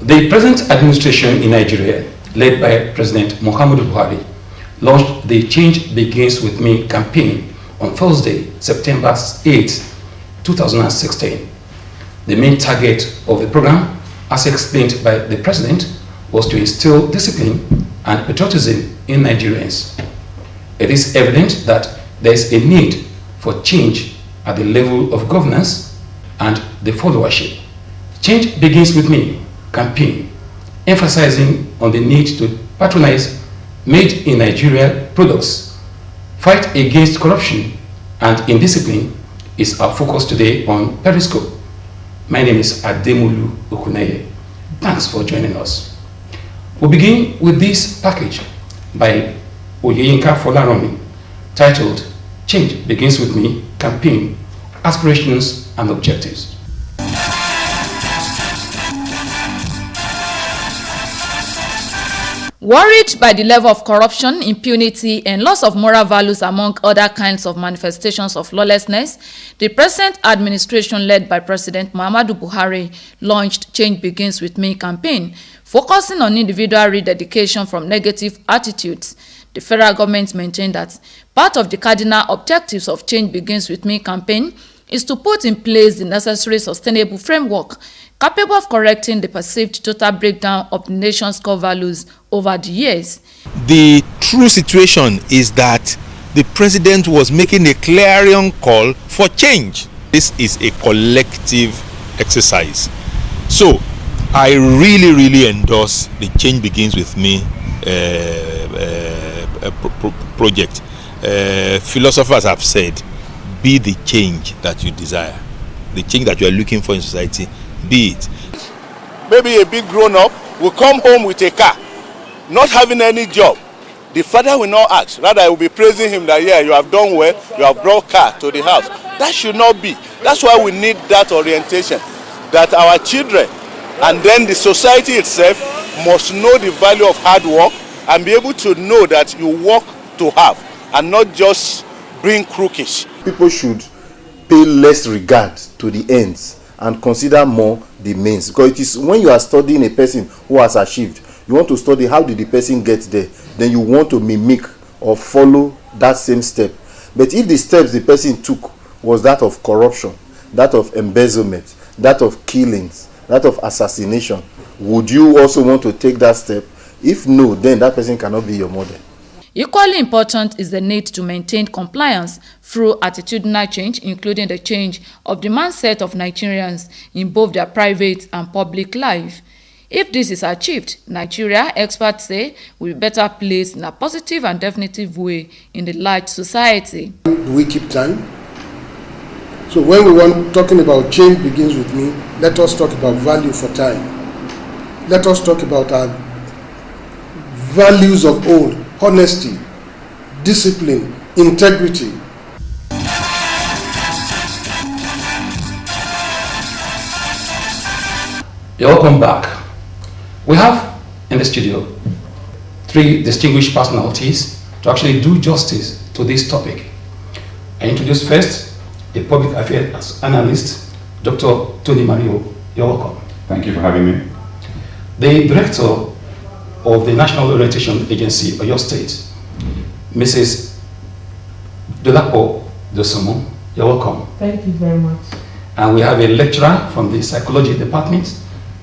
The present administration in Nigeria, led by President Muhammadu Buhari, launched the Change Begins With Me campaign on Thursday, September 8, 2016. The main target of the program, as explained by the President, was to instill discipline and patriotism in Nigerians. It is evident that there is a need for change at the level of governance and the followership. Change Begins With Me campaign, emphasizing on the need to patronize made in Nigeria products, fight against corruption and indiscipline, is our focus today on Periscope. My name is Ademolu Okuneye. Thanks for joining us. We'll begin with this package by Oyeyinka Folaromi, titled Change Begins With Me Campaign, Aspirations and Objectives. Worried by the level of corruption, impunity, and loss of moral values among other kinds of manifestations of lawlessness, the present administration led by President Muhammadu Buhari launched Change Begins With Me campaign, focusing on individual rededication from negative attitudes. The federal government maintained that part of the cardinal objectives of Change Begins With Me campaign is to put in place the necessary sustainable framework capable of correcting the perceived total breakdown of the nation's core values over the years. The true situation is that the president was making a clarion call for change. This is a collective exercise. So I really endorse the Change Begins With Me project. Philosophers have said, be the change that you desire, the change that you are looking for in society. Be it. Maybe a big grown-up will come home with a car, not having any job. The father will not ask. Rather, he will be praising him that, yeah, you have done well, you have brought car to the house. That should not be. That's why we need that orientation, that our children and then the society itself must know the value of hard work and be able to know that you work to have and not just bring crookish. People should pay less regard to the ends and consider more the means, because it is when you are studying a person who has achieved, you want to study how did the person get there, then you want to mimic or follow that same step. But if the steps the person took was that of corruption, that of embezzlement, that of killings, that of assassination, would you also want to take that step? If no, then that person cannot be your model. Equally important is the need to maintain compliance through attitudinal change, including the change of the mindset of Nigerians in both their private and public life. If this is achieved, Nigeria, experts say, will be better placed in a positive and definitive way in the large society. Do we keep time? So when we want talking about change begins with me, let us talk about value for time. Let us talk about our values of old. Honesty, discipline, integrity. You're welcome back. We have in the studio three distinguished personalities to actually do justice to this topic. I introduce first a public affairs analyst, Dr. Tony Mario. You're welcome. Thank you for having me. The director of the National Orientation Agency of your state, Mrs. Dolapo Dosomo. You're welcome. Thank you very much. And we have a lecturer from the Psychology Department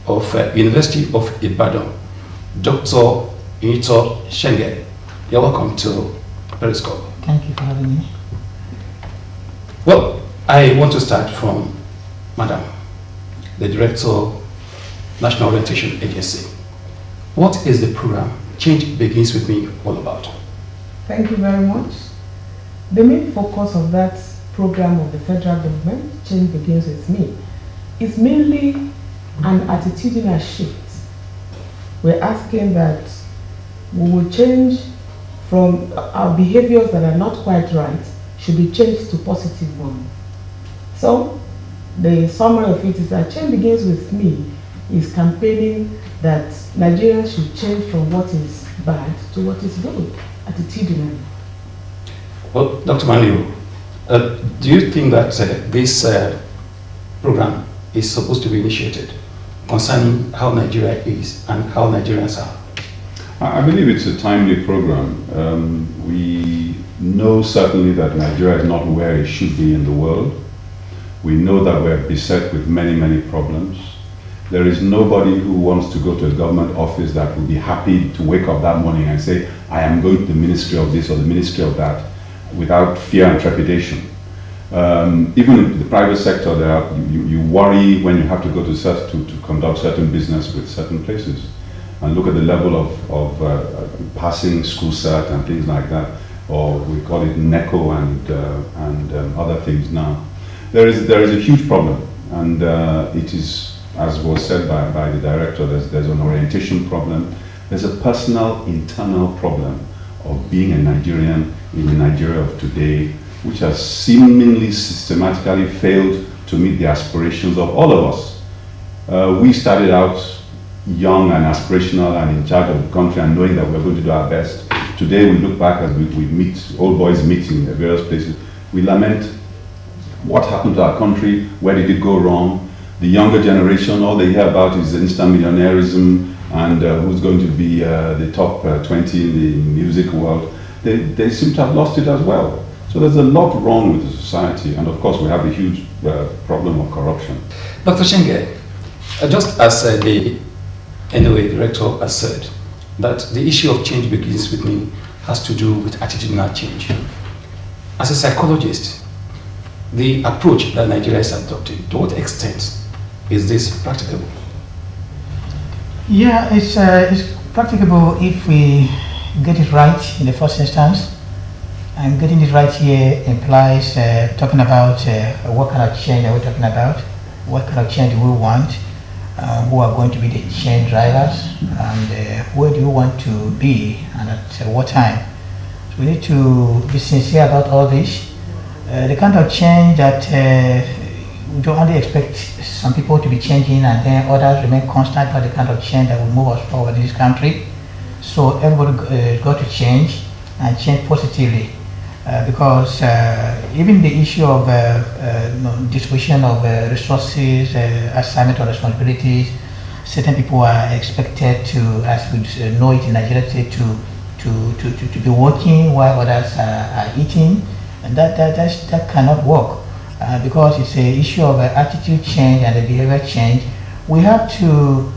of University of Ibadan, Dr. Inito Shenge. You're welcome to Periscope. Thank you for having me. Well, I want to start from Madam, the Director of National Orientation Agency. What is the program Change Begins With Me all about? Thank you very much. The main focus of that program of the federal government, Change Begins With Me, is mainly an attitudinal shift. We're asking that we will change from our behaviors that are not quite right, should be changed to positive ones. So, the summary of it is that Change Begins With Me is campaigning that Nigerians should change from what is bad to what is good, attitudinally. Well, Dr. Mario, do you think that this program is supposed to be initiated concerning how Nigeria is and how Nigerians are? I believe it's a timely program. We know certainly that Nigeria is not where it should be in the world. We know that we're beset with many, many problems. There is nobody who wants to go to a government office that would be happy to wake up that morning and say, I am going to the ministry of this or the ministry of that, without fear and trepidation. Even in the private sector, you worry when you have to go to conduct certain business with certain places. And look at the level of passing school cert and things like that, or we call it NECO and other things now. There is a huge problem, and it is, as was said by the director, there's an orientation problem. There's a personal, internal problem of being a Nigerian in the Nigeria of today, which has seemingly systematically failed to meet the aspirations of all of us. We started out young and aspirational and in charge of the country and knowing that we're going to do our best. Today we look back as we meet, old boys meeting at various places, we lament what happened to our country, where did it go wrong. The younger generation, all they hear about is instant millionairism and who's going to be the top 20 in the music world. They seem to have lost it as well. So there's a lot wrong with the society, and of course we have a huge problem of corruption. Dr. Shenge, just as the NOA director has said, that the issue of change begins with me has to do with attitudinal change. As a psychologist, the approach that Nigeria is adopting, to what extent is this practicable? Yeah, it's practicable if we get it right in the first instance. And getting it right here implies talking about what kind of change are we talking about, what kind of change do we want, who are going to be the change drivers, and where do you want to be and at what time. So we need to be sincere about all this. The kind of change that we don't only expect some people to be changing and then others remain constant, but the kind of change that will move us forward in this country. So everybody got to change and change positively. Because even the issue of distribution of resources, assignment of responsibilities, certain people are expected to, as we know it in Nigeria today, to be working while others are eating, and that cannot work because it's an issue of attitude change and the behavior change. We have to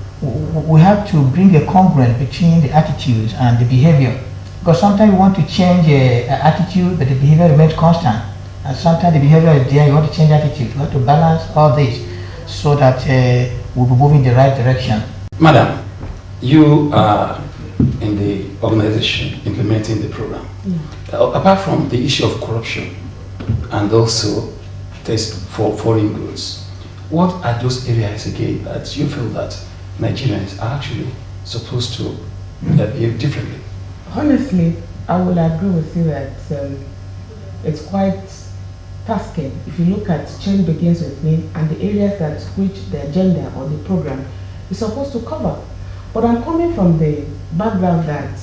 bring a congruence between the attitudes and the behavior. Because sometimes you want to change attitude, but the behavior remains constant. And sometimes the behavior is there, you want to change attitude. You want to balance all this so that we'll be moving in the right direction. Madam, you are in the organization implementing the program. Yeah. Apart from the issue of corruption and also taste for foreign goods, what are those areas again that you feel that Nigerians are actually supposed to behave differently? Honestly, I will agree with you that it's quite tasking. If you look at change begins with me and the areas that which the agenda or the program is supposed to cover. But I'm coming from the background that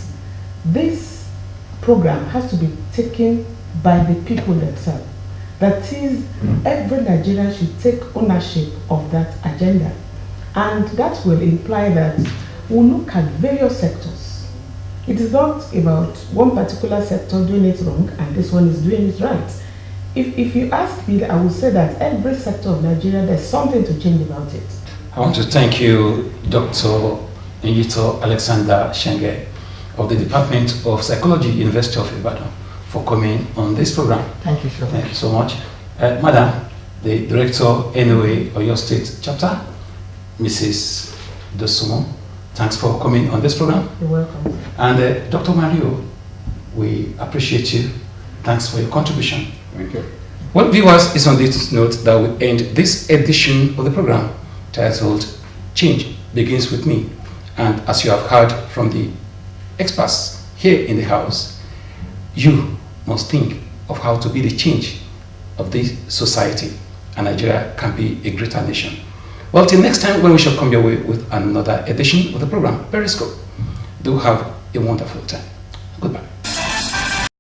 this program has to be taken by the people themselves. That is, every Nigerian should take ownership of that agenda. And that will imply that we'll look at various sectors. It is not about one particular sector doing it wrong and this one is doing it right. If you ask me, I would say that every sector of Nigeria, there's something to change about it. I want to thank you, Dr. Nyito Alexander Shenge of the Department of Psychology, University of Ibadan, for coming on this program. Thank you so much. Thank you so much. Madam, the Director, NOA, Oyo State Chapter, Mrs. Dosumo, thanks for coming on this program. You're welcome. And Dr. Mario, we appreciate you. Thanks for your contribution. Thank you. Well, viewers, it's on this note that we end this edition of the program titled Change Begins With Me. And as you have heard from the experts here in the house, you must think of how to be the change of this society, and Nigeria can be a greater nation. Well, till next time when we shall come your way with another edition of the program, Periscope. Do have a wonderful time. Goodbye.